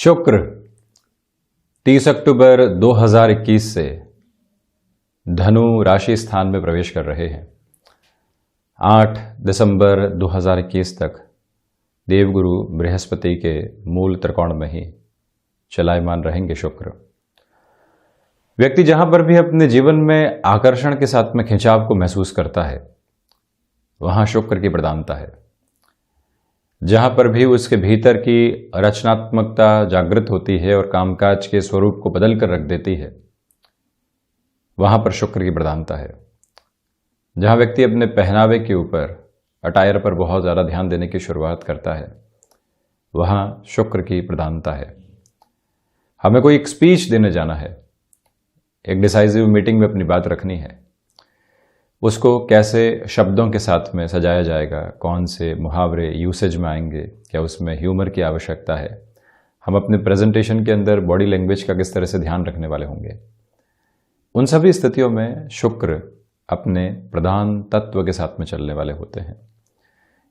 शुक्र 30 अक्टूबर 2021 से धनु राशि स्थान में प्रवेश कर रहे हैं। 8 दिसंबर 2021 तक देवगुरु बृहस्पति के मूल त्रिकोण में ही चलायमान रहेंगे शुक्र। व्यक्ति जहां पर भी अपने जीवन में आकर्षण के साथ में खिंचाव को महसूस करता है, वहां शुक्र की प्रधानता है। जहां पर भी उसके भीतर की रचनात्मकता जागृत होती है और कामकाज के स्वरूप को बदल कर रख देती है, वहां पर शुक्र की प्रधानता है। जहां व्यक्ति अपने पहनावे के ऊपर, अटायर पर बहुत ज़्यादा ध्यान देने की शुरुआत करता है, वहां शुक्र की प्रधानता है। हमें कोई एक स्पीच देने जाना है, एक डिसाइसिव मीटिंग में अपनी बात रखनी है, उसको कैसे शब्दों के साथ में सजाया जाएगा, कौन से मुहावरे यूसेज में आएंगे, क्या उसमें ह्यूमर की आवश्यकता है, हम अपने प्रेजेंटेशन के अंदर बॉडी लैंग्वेज का किस तरह से ध्यान रखने वाले होंगे, उन सभी स्थितियों में शुक्र अपने प्रधान तत्व के साथ में चलने वाले होते हैं।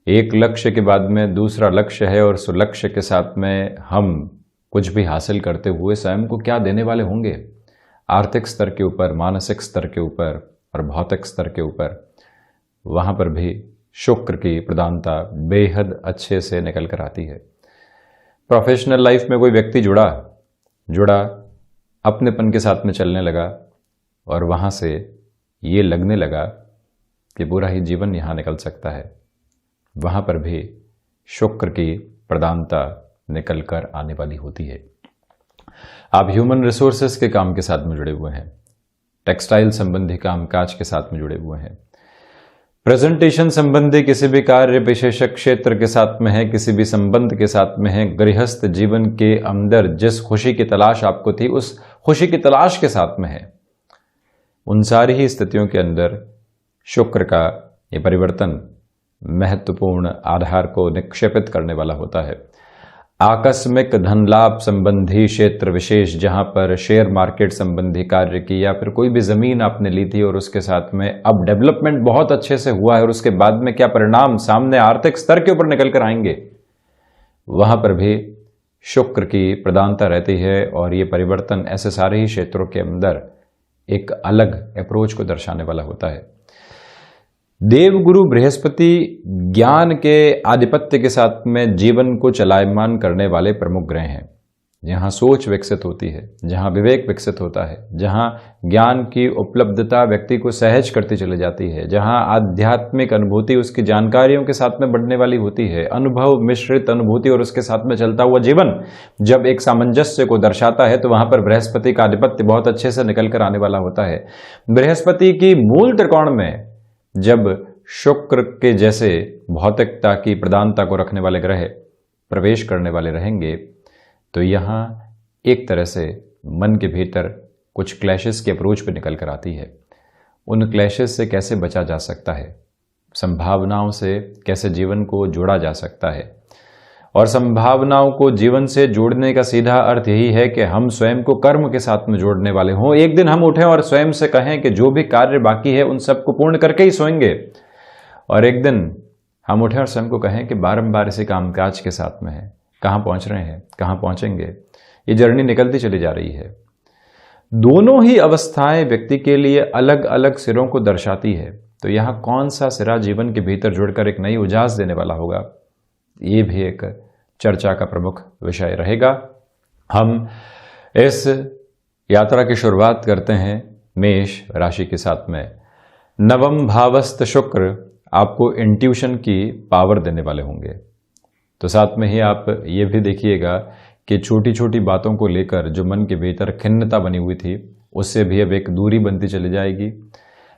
एक लक्ष्य के बाद में दूसरा लक्ष्य है और उस लक्ष्य के साथ में हम कुछ भी हासिल करते हुए स्वयं को क्या देने वाले होंगे, आर्थिक स्तर के ऊपर, मानसिक स्तर के ऊपर और भौतिक स्तर के ऊपर, वहां पर भी शुक्र की प्रधानता बेहद अच्छे से निकल कर आती है। प्रोफेशनल लाइफ में कोई व्यक्ति जुड़ा अपनेपन के साथ में चलने लगा और वहां से ये लगने लगा कि पूरा ही जीवन यहां निकल सकता है, वहां पर भी शुक्र की प्रधानता निकल कर आने वाली होती है। आप ह्यूमन रिसोर्सेस के काम के साथ में जुड़े हुए हैं, टेक्सटाइल संबंधी कामकाज के साथ में जुड़े हुए हैं, प्रेजेंटेशन संबंधी किसी भी कार्य विशेषक क्षेत्र के साथ में है, किसी भी संबंध के साथ में है, गृहस्थ जीवन के अंदर जिस खुशी की तलाश आपको थी उस खुशी की तलाश के साथ में है, उन सारी ही स्थितियों के अंदर शुक्र का ये परिवर्तन महत्वपूर्ण आधार को निक्षेपित करने वाला होता है। आकस्मिक धन लाभ संबंधी क्षेत्र विशेष, जहां पर शेयर मार्केट संबंधी कार्य की या फिर कोई भी जमीन आपने ली थी और उसके साथ में अब डेवलपमेंट बहुत अच्छे से हुआ है और उसके बाद में क्या परिणाम सामने आर्थिक स्तर के ऊपर निकल कर आएंगे, वहां पर भी शुक्र की प्रधानता रहती है। और ये परिवर्तन ऐसे सारे ही क्षेत्रों के अंदर एक अलग अप्रोच को दर्शाने वाला होता है। देवगुरु बृहस्पति ज्ञान के आधिपत्य के साथ में जीवन को चलायमान करने वाले प्रमुख ग्रह हैं। जहां सोच विकसित होती है, जहां विवेक विकसित होता है, जहां ज्ञान की उपलब्धता व्यक्ति को सहज करती चली जाती है, जहां आध्यात्मिक अनुभूति उसकी जानकारियों के साथ में बढ़ने वाली होती है, अनुभव मिश्रित अनुभूति और उसके साथ में चलता हुआ जीवन जब एक सामंजस्य को दर्शाता है, तो वहां पर बृहस्पति का आधिपत्य बहुत अच्छे से निकल कर आने वाला होता है। बृहस्पति की मूल त्रिकोण में जब शुक्र के जैसे भौतिकता की प्रधानता को रखने वाले ग्रह प्रवेश करने वाले रहेंगे, तो यहां एक तरह से मन के भीतर कुछ क्लैशेस की अप्रोच पे निकल कर आती है। उन क्लैशेस से कैसे बचा जा सकता है, संभावनाओं से कैसे जीवन को जोड़ा जा सकता है, और संभावनाओं को जीवन से जोड़ने का सीधा अर्थ यही है कि हम स्वयं को कर्म के साथ में जोड़ने वाले हों। एक दिन हम उठें और स्वयं से कहें कि जो भी कार्य बाकी है उन सबको पूर्ण करके ही सोएंगे, और एक दिन हम उठें और स्वयं को कहें कि बारंबार इसी कामकाज के साथ में है, कहाँ पहुंच रहे हैं, कहाँ पहुंचेंगे, ये जर्नी निकलती चली जा रही है। दोनों ही अवस्थाएं व्यक्ति के लिए अलग अलग सिरों को दर्शाती है, तो यहाँ कौन सा सिरा जीवन के भीतर जुड़कर एक नई उजास देने वाला होगा, ये भी एक चर्चा का प्रमुख विषय रहेगा। हम इस यात्रा की शुरुआत करते हैं मेष राशि के साथ में। नवम भावस्थ शुक्र आपको इंट्यूशन की पावर देने वाले होंगे, तो साथ में ही आप ये भी देखिएगा कि छोटी छोटी बातों को लेकर जो मन के भीतर खिन्नता बनी हुई थी उससे भी अब एक दूरी बनती चली जाएगी।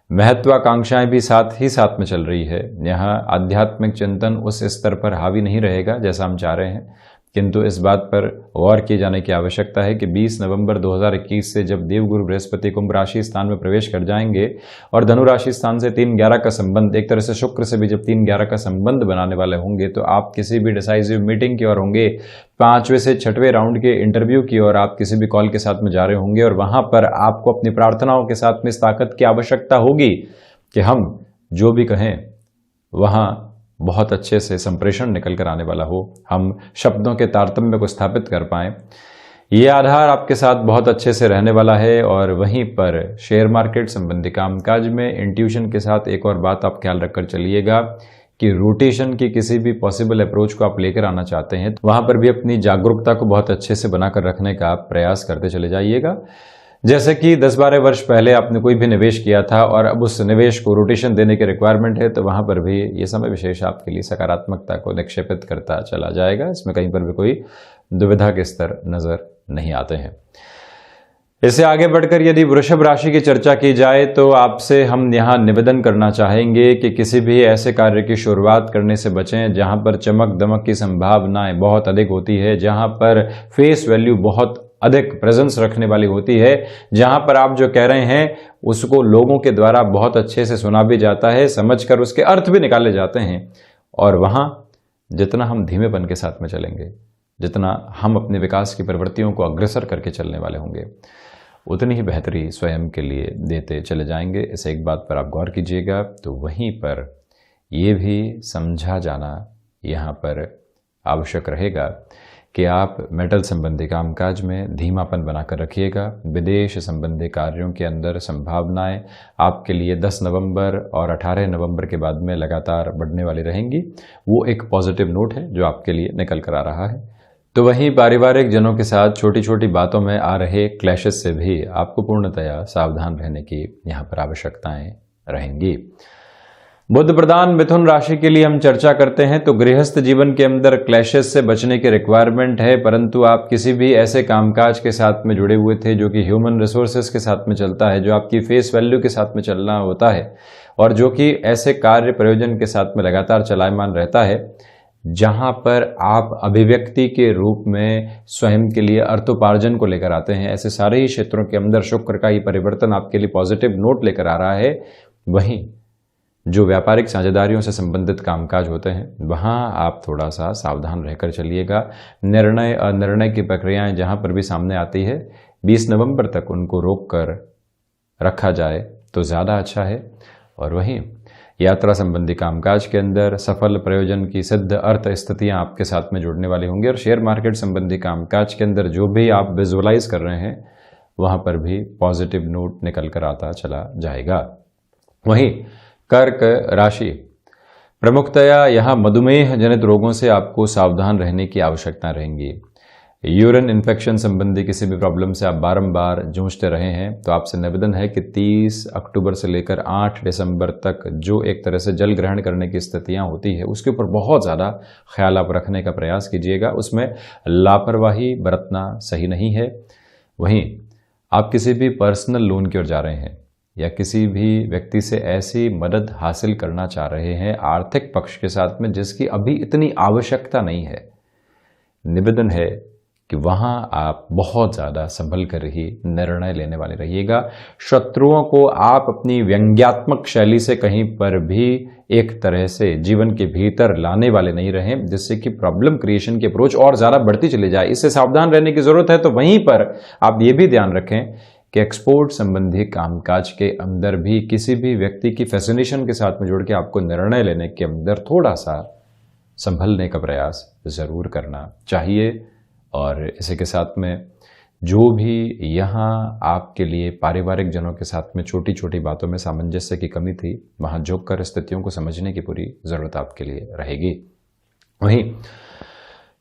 महत्वाकांक्षाएं भी साथ ही साथ में चल रही है। यहाँ आध्यात्मिक चिंतन उस स्तर पर हावी नहीं रहेगा जैसा हम चाह रहे हैं, किंतु इस बात पर गौर किए जाने की आवश्यकता है कि 20 नवंबर 2021 से जब देवगुरु बृहस्पति कुंभ राशि स्थान में प्रवेश कर जाएंगे और धनु राशि स्थान से 3-11 का संबंध, एक तरह से शुक्र से भी जब 3-11 का संबंध बनाने वाले होंगे, तो आप किसी भी डिसाइसिव मीटिंग की ओर होंगे, 5वें से 6वें राउंड के इंटरव्यू की ओर आप किसी भी कॉल के साथ में जा रहे होंगे, और वहां पर आपको अपनी प्रार्थनाओं के साथ में इस ताकत की आवश्यकता होगी कि हम जो भी कहें वहां बहुत अच्छे से संप्रेषण निकल कर आने वाला हो, हम शब्दों के तारतम्य को स्थापित कर पाएं, ये आधार आपके साथ बहुत अच्छे से रहने वाला है। और वहीं पर शेयर मार्केट संबंधी कामकाज में इंट्यूशन के साथ एक और बात आप ख्याल रखकर चलिएगा कि रोटेशन की किसी भी पॉसिबल अप्रोच को आप लेकर आना चाहते हैं तो वहां पर भी अपनी जागरूकता को बहुत अच्छे से बनाकर रखने का प्रयास करते चले जाइएगा। जैसे कि 10-12 वर्ष पहले आपने कोई भी निवेश किया था और अब उस निवेश को रोटेशन देने की रिक्वायरमेंट है, तो वहां पर भी ये समय विशेष आपके लिए सकारात्मकता को निक्षेपित करता चला जाएगा। इसमें कहीं पर भी कोई दुविधा के स्तर नजर नहीं आते हैं। इससे आगे बढ़कर यदि वृषभ राशि की चर्चा की जाए तो आपसे हम यहाँ निवेदन करना चाहेंगे कि किसी भी ऐसे कार्य की शुरुआत करने से बचें जहां पर चमक दमक की संभावनाएं बहुत अधिक होती है, जहां पर फेस वैल्यू बहुत अधिक प्रेजेंस रखने वाली होती है, जहां पर आप जो कह रहे हैं उसको लोगों के द्वारा बहुत अच्छे से सुना भी जाता है, समझकर उसके अर्थ भी निकाले जाते हैं। और वहां जितना हम धीमेपन के साथ में चलेंगे, जितना हम अपने विकास की प्रवृत्तियों को अग्रसर करके चलने वाले होंगे, उतनी ही बेहतरी स्वयं के लिए देते चले जाएंगे। इस एक बात पर आप गौर कीजिएगा। तो वहीं पर यह भी समझा जाना यहाँ पर आवश्यक रहेगा कि आप मेटल संबंधी कामकाज में धीमापन बनाकर रखिएगा। विदेश संबंधी कार्यों के अंदर संभावनाएं आपके लिए 10 नवंबर और 18 नवंबर के बाद में लगातार बढ़ने वाली रहेंगी। वो एक पॉजिटिव नोट है जो आपके लिए निकल कर आ रहा है। तो वहीं पारिवारिक जनों के साथ छोटी छोटी बातों में आ रहे क्लैशेस से भी आपको पूर्णतया सावधान रहने की यहाँ पर आवश्यकताएं रहेंगी। बुध प्रधान मिथुन राशि के लिए हम चर्चा करते हैं तो गृहस्थ जीवन के अंदर क्लैशेस से बचने की रिक्वायरमेंट है, परंतु आप किसी भी ऐसे कामकाज के साथ में जुड़े हुए थे जो कि ह्यूमन रिसोर्सेज के साथ में चलता है, जो आपकी फेस वैल्यू के साथ में चलना होता है और जो कि ऐसे कार्य प्रयोजन के साथ में लगातार चलायमान रहता है, जहां पर आप अभिव्यक्ति के रूप में स्वयं के लिए अर्थोपार्जन को लेकर आते हैं। ऐसे सारे ही क्षेत्रों के अंदर शुक्र का ही परिवर्तन आपके लिए पॉजिटिव नोट लेकर आ रहा है। वहीं जो व्यापारिक साझेदारियों से संबंधित कामकाज होते हैं वहां आप थोड़ा सा सावधान रहकर चलिएगा। निर्णय अनिर्णय की प्रक्रियाएं जहां पर भी सामने आती है 20 नवंबर तक उनको रोक कर रखा जाए तो ज़्यादा अच्छा है। और वहीं यात्रा संबंधी कामकाज के अंदर सफल प्रयोजन की सिद्ध अर्थ स्थितियां आपके साथ में जुड़ने वाली होंगी। और शेयर मार्केट संबंधी कामकाज के अंदर जो भी आप विजुअलाइज कर रहे हैं वहां पर भी पॉजिटिव नोट निकल कर आता चला जाएगा। वहीं कर्क राशि, प्रमुखतया यहाँ मधुमेह जनित रोगों से आपको सावधान रहने की आवश्यकता रहेंगी। यूरिन इन्फेक्शन संबंधी किसी भी प्रॉब्लम से आप बारंबार जूझते रहे हैं तो आपसे निवेदन है कि 30 अक्टूबर से लेकर 8 दिसंबर तक जो एक तरह से जल ग्रहण करने की स्थितियां होती है उसके ऊपर बहुत ज़्यादा ख्याल आप रखने का प्रयास कीजिएगा। उसमें लापरवाही बरतना सही नहीं है। वहीं आप किसी भी पर्सनल लोन की ओर जा रहे हैं या किसी भी व्यक्ति से ऐसी मदद हासिल करना चाह रहे हैं आर्थिक पक्ष के साथ में जिसकी अभी इतनी आवश्यकता नहीं है, निवेदन है कि वहां आप बहुत ज़्यादा संभल कर ही निर्णय लेने वाले रहिएगा। शत्रुओं को आप अपनी व्यंग्यात्मक शैली से कहीं पर भी एक तरह से जीवन के भीतर लाने वाले नहीं रहें जिससे कि प्रॉब्लम क्रिएशन की अप्रोच और ज़्यादा बढ़ती चली जाए। इससे सावधान रहने की ज़रूरत है। तो वहीं पर आप ये भी ध्यान रखें कि एक्सपोर्ट संबंधी कामकाज के अंदर भी किसी भी व्यक्ति की फैसिनेशन के साथ में जुड़ के आपको निर्णय लेने के अंदर थोड़ा सा संभलने का प्रयास ज़रूर करना चाहिए। और इसी के साथ में जो भी यहाँ आपके लिए पारिवारिक जनों के साथ में छोटी छोटी बातों में सामंजस्य की कमी थी, वहाँ झुक कर स्थितियों को समझने की पूरी ज़रूरत आपके लिए रहेगी। वहीं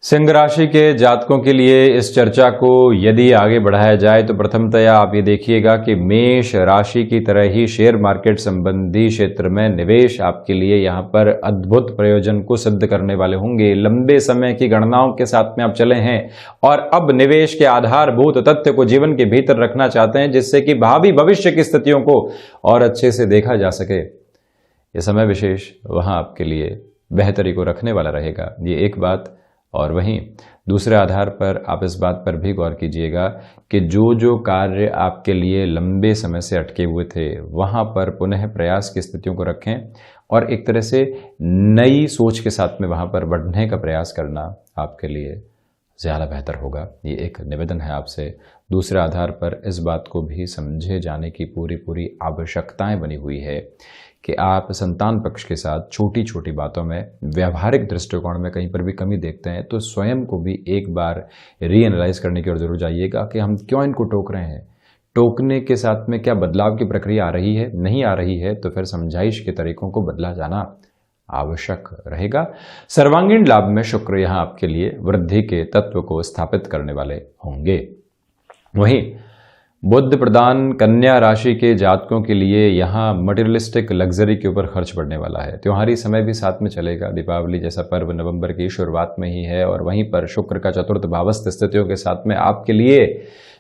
सिंह राशि के जातकों के लिए इस चर्चा को यदि आगे बढ़ाया जाए तो प्रथमतया आप ये देखिएगा कि मेष राशि की तरह ही शेयर मार्केट संबंधी क्षेत्र में निवेश आपके लिए यहाँ पर अद्भुत प्रयोजन को सिद्ध करने वाले होंगे। लंबे समय की गणनाओं के साथ में आप चले हैं और अब निवेश के आधारभूत तथ्य को जीवन के भीतर रखना चाहते हैं जिससे कि भावी भविष्य की स्थितियों को और अच्छे से देखा जा सके। ये समय विशेष वहाँ आपके लिए बेहतरी को रखने वाला रहेगा, ये एक बात। और वहीं दूसरे आधार पर आप इस बात पर भी गौर कीजिएगा कि जो जो कार्य आपके लिए लंबे समय से अटके हुए थे वहाँ पर पुनः प्रयास की स्थितियों को रखें और एक तरह से नई सोच के साथ में वहाँ पर बढ़ने का प्रयास करना आपके लिए ज़्यादा बेहतर होगा। ये एक निवेदन है आपसे। दूसरे आधार पर इस बात को भी समझे जाने की पूरी आवश्यकताएं बनी हुई है कि आप संतान पक्ष के साथ छोटी छोटी बातों में व्यवहारिक दृष्टिकोण में कहीं पर भी कमी देखते हैं तो स्वयं को भी एक बार रीएनालाइज करने की ओर जरूर जाइएगा कि हम क्यों इनको टोक रहे हैं। टोकने के साथ में क्या बदलाव की प्रक्रिया आ रही है, नहीं आ रही है तो फिर समझाइश के तरीकों को बदला जाना आवश्यक रहेगा। सर्वांगीण लाभ में शुक्र यहां आपके लिए वृद्धि के तत्व को स्थापित करने वाले होंगे। वहीं बुध प्रदान कन्या राशि के जातकों के लिए यहाँ मटेरियलिस्टिक लग्जरी के ऊपर खर्च बढ़ने वाला है। त्योहारी समय भी साथ में चलेगा। दीपावली जैसा पर्व नवंबर की शुरुआत में ही है और वहीं पर शुक्र का चतुर्थ भावस्थ स्थितियों के साथ में आपके लिए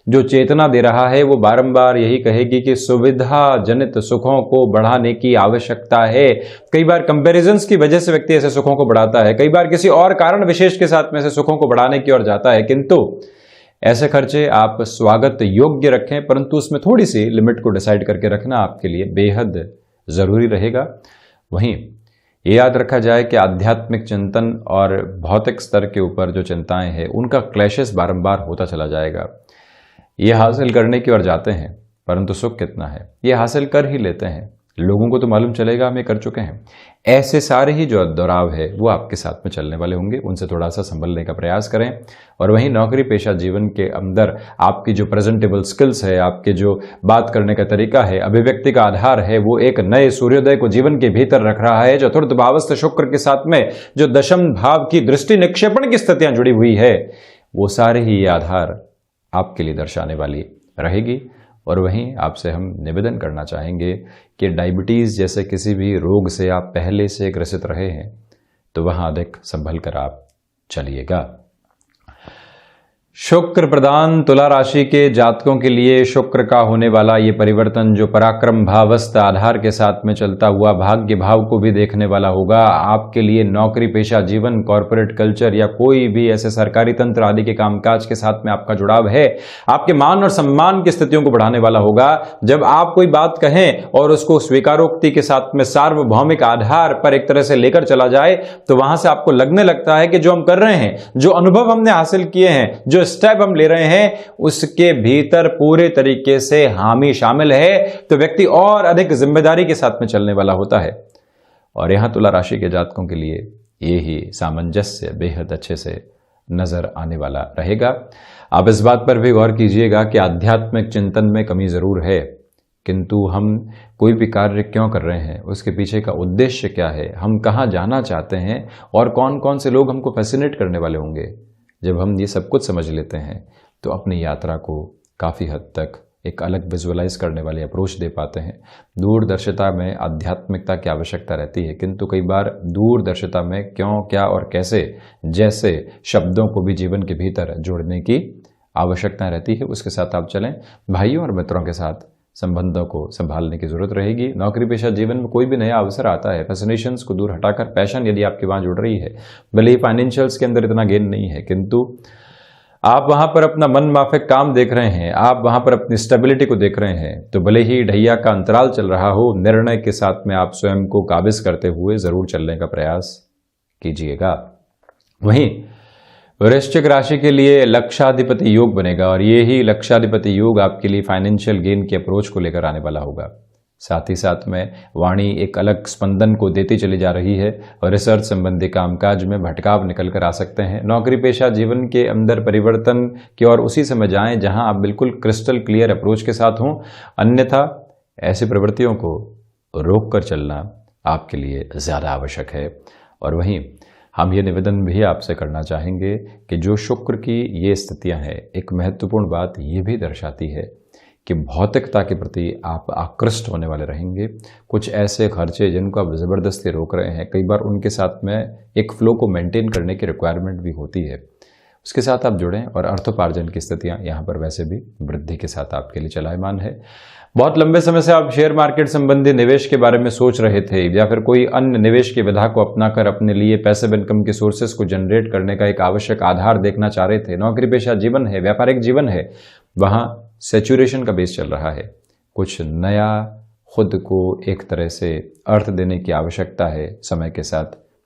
जो चेतना दे रहा है वो बारंबार यही कहेगी कि सुविधा जनित सुखों को बढ़ाने की आवश्यकता है। कई बार कंपैरिजंस की वजह से व्यक्ति ऐसे सुखों को बढ़ाता है, कई बार किसी और कारण विशेष के साथ में ऐसे सुखों को बढ़ाने की ओर जाता है, किंतु ऐसे खर्चे आप स्वागत योग्य रखें, परंतु उसमें थोड़ी सी लिमिट को डिसाइड करके रखना आपके लिए बेहद जरूरी रहेगा। वहीं ये याद रखा जाए कि आध्यात्मिक चिंतन और भौतिक स्तर के ऊपर जो चिंताएं हैं उनका क्लैशेस बारंबार होता चला जाएगा। ये हासिल करने की ओर जाते हैं परंतु सुख कितना है ये हासिल कर ही लेते हैं, लोगों को तो मालूम चलेगा हम ये कर चुके हैं। ऐसे सारे ही जो दोहराव है वो आपके साथ में चलने वाले होंगे, उनसे थोड़ा सा संभलने का प्रयास करें। और वहीं नौकरी पेशा जीवन के अंदर आपकी जो प्रेजेंटेबल स्किल्स है, आपके जो बात करने का तरीका है, अभिव्यक्ति का आधार है, वो एक नए सूर्योदय को जीवन के भीतर रख रहा है। चतुर्थ भावस्थ शुक्र के साथ में जो दशम भाव की दृष्टि निक्षेपण की स्थितियां जुड़ी हुई है वो सारे ही ये आधार आपके लिए दर्शाने वाली रहेगी। और वहीं आपसे हम निवेदन करना चाहेंगे कि डायबिटीज़ जैसे किसी भी रोग से आप पहले से ग्रसित रहे हैं तो वहां अधिक संभल कर आप चलिएगा। शुक्र प्रदान तुला राशि के जातकों के लिए शुक्र का होने वाला ये परिवर्तन जो पराक्रम भावस्थ आधार के साथ में चलता हुआ भाग्य भाव को भी देखने वाला होगा, आपके लिए नौकरी पेशा जीवन, कॉरपोरेट कल्चर या कोई भी ऐसे सरकारी तंत्र आदि के कामकाज के साथ में आपका जुड़ाव है, आपके मान और सम्मान की स्थितियों को बढ़ाने वाला होगा। जब आप कोई बात कहें और उसको स्वीकारोक्ति के साथ में सार्वभौमिक आधार पर एक तरह से लेकर चला जाए तो वहां से आपको लगने लगता है कि जो हम कर रहे हैं, जो अनुभव हमने हासिल किए हैं, जो स्टेप हम ले रहे हैं, उसके भीतर पूरे तरीके से हामी शामिल है, तो व्यक्ति और अधिक जिम्मेदारी के साथ में चलने वाला होता है। और यहां तुला राशि के जातकों के लिए ये ही सामंजस्य बेहद अच्छे से नजर आने वाला रहेगा। आप इस बात पर भी गौर कीजिएगा कि आध्यात्मिक चिंतन में कमी जरूर है, किंतु हम कोई भी कार्य क्यों कर रहे हैं, उसके पीछे का उद्देश्य क्या है, हम कहां जाना चाहते हैं और कौन कौन से लोग हमको फैसिनेट करने वाले होंगे, जब हम ये सब कुछ समझ लेते हैं तो अपनी यात्रा को काफ़ी हद तक एक अलग विजुअलाइज करने वाली अप्रोच दे पाते हैं। दूरदर्शिता में आध्यात्मिकता की आवश्यकता रहती है, किंतु कई बार दूरदर्शिता में क्यों, क्या और कैसे जैसे शब्दों को भी जीवन के भीतर जोड़ने की आवश्यकता रहती है। उसके साथ आप चलें। भाइयों और मित्रों के साथ संबंधों को संभालने की जरूरत रहेगी। नौकरी पेशा जीवन में कोई भी नया अवसर आता है, फैसिनेशंस को दूर हटाकर पैशन यदि आपके वहां जुड़ रही है, भले ही फाइनेंशियल्स के अंदर इतना गेन नहीं है, किंतु आप वहां पर अपना मन माफिक काम देख रहे हैं, आप वहां पर अपनी स्टेबिलिटी को देख रहे हैं, तो भले ही ढैया का अंतराल चल रहा हो, निर्णय के साथ में आप स्वयं को काबिज करते हुए जरूर चलने का प्रयास कीजिएगा। वहीं वृश्चिक राशि के लिए लक्षाधिपति योग बनेगा और ये ही लक्षाधिपति योग आपके लिए फाइनेंशियल गेन की अप्रोच को लेकर आने वाला होगा। साथ ही साथ में वाणी एक अलग स्पंदन को देती चली जा रही है और रिसर्च संबंधी कामकाज में भटकाव निकल कर आ सकते हैं। नौकरी पेशा जीवन के अंदर परिवर्तन की ओर उसी समय जाएं जहां आप बिल्कुल क्रिस्टल क्लियर अप्रोच के साथ हों, अन्यथा ऐसी प्रवृत्तियों को रोक कर चलना आपके लिए ज़्यादा आवश्यक है। और वहीं हम ये निवेदन भी आपसे करना चाहेंगे कि जो शुक्र की ये स्थितियां हैं, एक महत्वपूर्ण बात ये भी दर्शाती है कि भौतिकता के प्रति आप आकृष्ट होने वाले रहेंगे। कुछ ऐसे खर्चे जिनको आप ज़बरदस्ती रोक रहे हैं, कई बार उनके साथ में एक फ्लो को मेंटेन करने की रिक्वायरमेंट भी होती है, उसके साथ आप जुड़ें। और अर्थोपार्जन की स्थितियां यहाँ पर वैसे भी वृद्धि के साथ आपके लिए चलायमान है। बहुत लंबे समय से आप शेयर मार्केट संबंधी निवेश के बारे में सोच रहे थे या फिर कोई अन्य निवेश की विधा को अपनाकर अपने लिए पैसिव इनकम के सोर्सेस को जनरेट करने का एक आवश्यक आधार देखना चाह रहे थे। नौकरी पेशा जीवन है, व्यापारिक जीवन है, वहां सैचुरेशन का बेस चल रहा है। कुछ नया खुद को एक तरह से अर्थ देने की आवश्यकता है समय के साथ,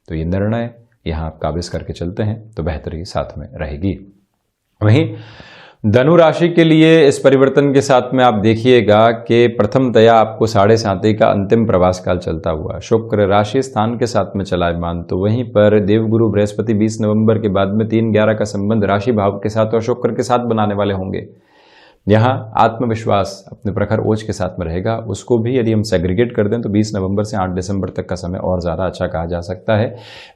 तो ये निर्णय यहाँ आप काबिज करके चलते हैं तो बेहतरी साथ में रहेगी। वहीं धनु राशि के लिए इस परिवर्तन के साथ में आप देखिएगा कि प्रथमतया आपको 7.5 का अंतिम प्रवास काल चलता हुआ शुक्र राशि स्थान के साथ में चलायमान, तो वहीं पर देवगुरु बृहस्पति 20 नवंबर के बाद में 3-11 का संबंध राशि भाव के साथ और शुक्र के साथ बनाने वाले होंगे। यहाँ आत्मविश्वास अपने प्रखर ओज के साथ में रहेगा। उसको भी यदि हम सेग्रीगेट कर दें तो 20 नवंबर से 8 दिसंबर तक का समय और ज़्यादा अच्छा कहा जा सकता है।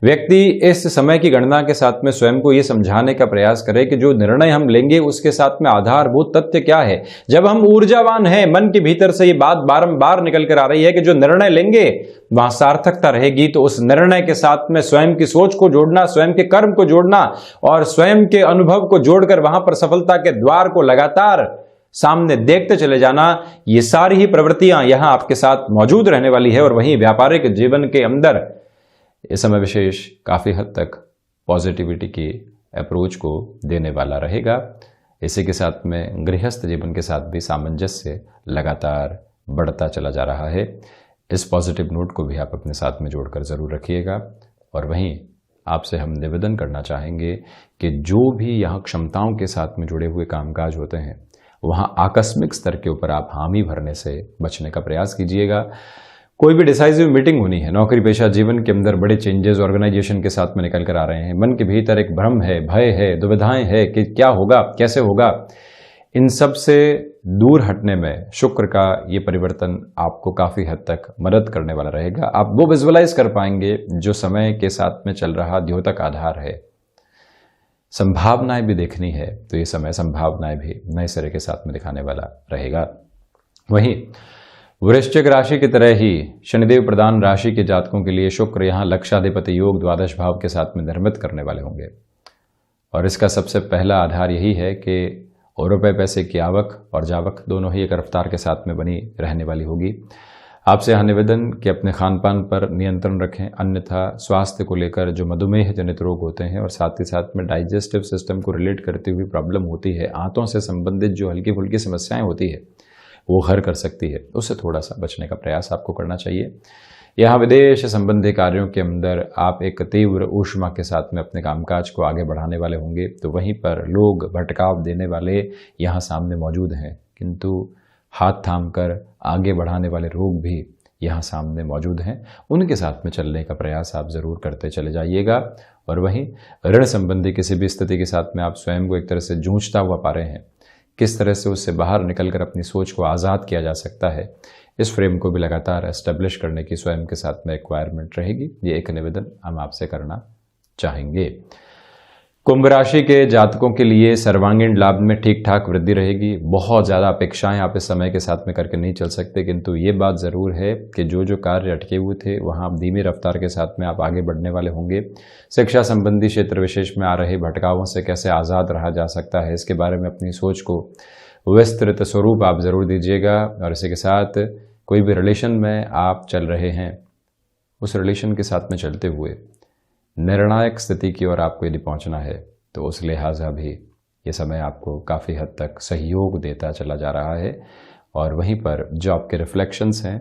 व्यक्ति इस समय की गणना के साथ में स्वयं को ये समझाने का प्रयास करे कि जो निर्णय हम लेंगे उसके साथ में आधारभूत तथ्य क्या है। जब हम ऊर्जावान हैं, मन के भीतर से ये बात बारंबार निकल कर आ रही है कि जो निर्णय लेंगे वहां सार्थकता रहेगी, तो उस निर्णय के साथ में स्वयं की सोच को जोड़ना, स्वयं के कर्म को जोड़ना और स्वयं के अनुभव को जोड़कर वहां पर सफलता के द्वार को लगातार सामने देखते चले जाना, ये सारी ही प्रवृत्तियां यहां आपके साथ मौजूद रहने वाली है। और वहीं व्यापारिक जीवन के अंदर इस समय विशेष काफी हद तक पॉजिटिविटी की अप्रोच को देने वाला रहेगा। इसी के साथ में गृहस्थ जीवन के साथ भी सामंजस्य लगातार बढ़ता चला जा रहा है। इस पॉजिटिव नोट को भी आप अपने साथ में जोड़कर जरूर रखिएगा। और वहीं आपसे हम निवेदन करना चाहेंगे कि जो भी यहाँ क्षमताओं के साथ में जुड़े हुए कामकाज होते हैं वहाँ आकस्मिक स्तर के ऊपर आप हामी भरने से बचने का प्रयास कीजिएगा। कोई भी डिसाइसिव मीटिंग होनी है, नौकरी पेशा जीवन के अंदर बड़े चेंजेस ऑर्गेनाइजेशन के साथ में निकल कर आ रहे हैं, मन के भीतर एक भ्रम है, भय है, दुविधाएं है कि क्या होगा, कैसे होगा, इन सब से दूर हटने में शुक्र का ये परिवर्तन आपको काफी हद तक मदद करने वाला रहेगा। आप वो विजुअलाइज कर पाएंगे जो समय के साथ में चल रहा द्योतक आधार है। संभावनाएं भी देखनी है तो ये समय संभावनाएं भी नए सिरे के साथ में दिखाने वाला रहेगा। वहीं वृश्चिक राशि की तरह ही शनिदेव प्रधान राशि के जातकों के लिए शुक्र यहाँ लक्षाधिपति योग द्वादश भाव के साथ में निर्मित करने वाले होंगे। और इसका सबसे पहला आधार यही है कि रुपए पैसे की आवक और जावक दोनों ही एक रफ्तार के साथ में बनी रहने वाली होगी। आपसे यह निवेदन कि अपने खान पान पर नियंत्रण रखें, अन्यथा स्वास्थ्य को लेकर जो मधुमेह जनित रोग होते हैं और साथ ही साथ में डाइजेस्टिव सिस्टम को रिलेट करती हुई प्रॉब्लम होती है, आंतों से संबंधित जो हल्की फुल्की समस्याएं होती है वो घर कर सकती है, उससे थोड़ा सा बचने का प्रयास आपको करना चाहिए। यहाँ विदेश संबंधी कार्यों के अंदर आप एक तीव्र ऊष्मा के साथ में अपने कामकाज को आगे बढ़ाने वाले होंगे, तो वहीं पर लोग भटकाव देने वाले यहाँ सामने मौजूद हैं, किंतु हाथ थाम कर आगे बढ़ाने वाले लोग भी यहाँ सामने मौजूद हैं। उनके साथ में चलने का प्रयास आप ज़रूर करते चले जाइएगा। और वहीं ऋण संबंधी किसी भी स्थिति के साथ में आप स्वयं को एक तरह से जूझता हुआ पा रहे हैं, किस तरह से उससे बाहर निकलकर अपनी सोच को आज़ाद किया जा सकता है, इस फ्रेम को भी लगातार एस्टेब्लिश करने की स्वयं के साथ में रिक्वायरमेंट रहेगी। ये एक निवेदन हम आपसे करना चाहेंगे। कुंभ राशि के जातकों के लिए सर्वांगीण लाभ में ठीक ठाक वृद्धि रहेगी। बहुत ज़्यादा अपेक्षाएं आप इस समय के साथ में करके नहीं चल सकते, किंतु ये बात ज़रूर है कि जो कार्य अटके हुए थे वहाँ आप धीमी रफ्तार के साथ में आप आगे बढ़ने वाले होंगे। शिक्षा संबंधी क्षेत्र विशेष में आ रहे भटकावों से कैसे आज़ाद रहा जा सकता है, इसके बारे में अपनी सोच को विस्तृत स्वरूप आप ज़रूर दीजिएगा। और इसी के साथ कोई भी रिलेशन में आप चल रहे हैं, उस रिलेशन के साथ में चलते हुए निर्णायक स्थिति की ओर आपको यदि पहुंचना है तो उस लिहाजा भी ये समय आपको काफ़ी हद तक सहयोग देता चला जा रहा है। और वहीं पर जो आपके रिफ्लेक्शंस हैं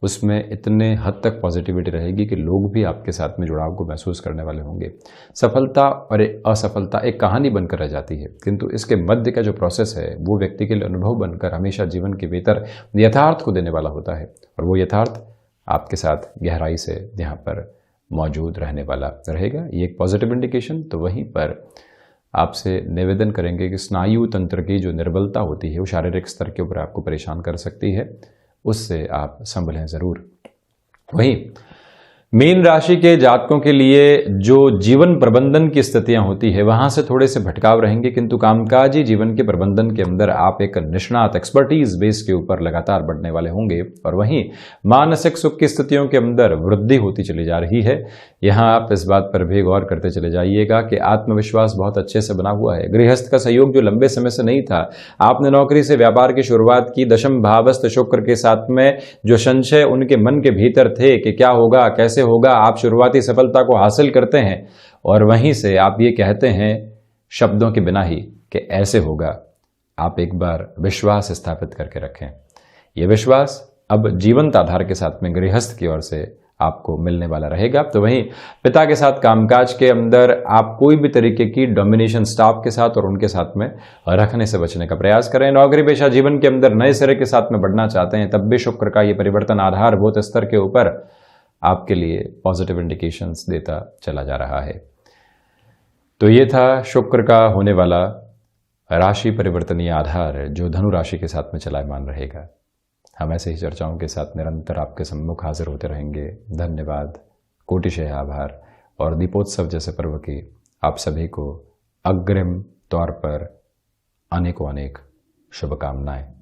उसमें इतने हद तक पॉजिटिविटी रहेगी कि लोग भी आपके साथ में जुड़ाव को महसूस करने वाले होंगे। सफलता और असफलता एक कहानी बनकर रह जाती है, किंतु इसके मध्य का जो प्रोसेस है वो व्यक्ति के लिए अनुभव बनकर हमेशा जीवन के भीतर यथार्थ को देने वाला होता है। और वो यथार्थ आपके साथ गहराई से यहाँ पर मौजूद रहने वाला रहेगा। ये एक पॉजिटिव इंडिकेशन। तो वहीं पर आपसे निवेदन करेंगे कि स्नायु तंत्र की जो निर्बलता होती है वो शारीरिक स्तर के ऊपर आपको परेशान कर सकती है, उससे आप संभलें ज़रूर। वहीं मीन राशि के जातकों के लिए जो जीवन प्रबंधन की स्थितियां होती है वहां से थोड़े से भटकाव रहेंगे, किंतु कामकाजी जीवन के प्रबंधन के अंदर आप एक निष्णात एक्सपर्टीज बेस के ऊपर लगातार बढ़ने वाले होंगे। और वहीं मानसिक सुख की स्थितियों के अंदर वृद्धि होती चली जा रही है। यहाँ आप इस बात पर भी गौर करते चले जाइएगा कि आत्मविश्वास बहुत अच्छे से बना हुआ है। गृहस्थ का सहयोग जो लंबे समय से नहीं था, आपने नौकरी से व्यापार की शुरुआत की, दशम भावस्थ शुक्र के साथ में जो संशय उनके मन के भीतर थे कि क्या होगा कैसे होगा, आप शुरुआती सफलता को हासिल करते हैं और वहीं से आप ये कहते हैं शब्दों के बिना ही कि ऐसे होगा। आप एक बार विश्वास स्थापित करके रखें। यह विश्वास अब जीवंत आधार के साथ में गृहस्थ की ओर से आपको मिलने वाला रहेगा। तो वहीं पिता के साथ कामकाज के अंदर आप कोई भी तरीके की डोमिनेशन स्टाफ के साथ और उनके साथ में रखने से बचने का प्रयास करें। नौकरी पेशा जीवन के अंदर नए सिरे के साथ में बढ़ना चाहते हैं, तब भी शुक्र का ये परिवर्तन आधारभूत स्तर के ऊपर आपके लिए पॉजिटिव इंडिकेशंस देता चला जा रहा है। तो ये था शुक्र का होने वाला राशि परिवर्तनीय आधार जो धनु राशि के साथ में चलायमान रहेगा। हम ऐसे ही चर्चाओं के साथ निरंतर आपके सम्मुख हाजिर होते रहेंगे। धन्यवाद, कोटिशः आभार और दीपोत्सव जैसे पर्व की आप सभी को अग्रिम तौर पर अनेकों अनेक शुभकामनाएं।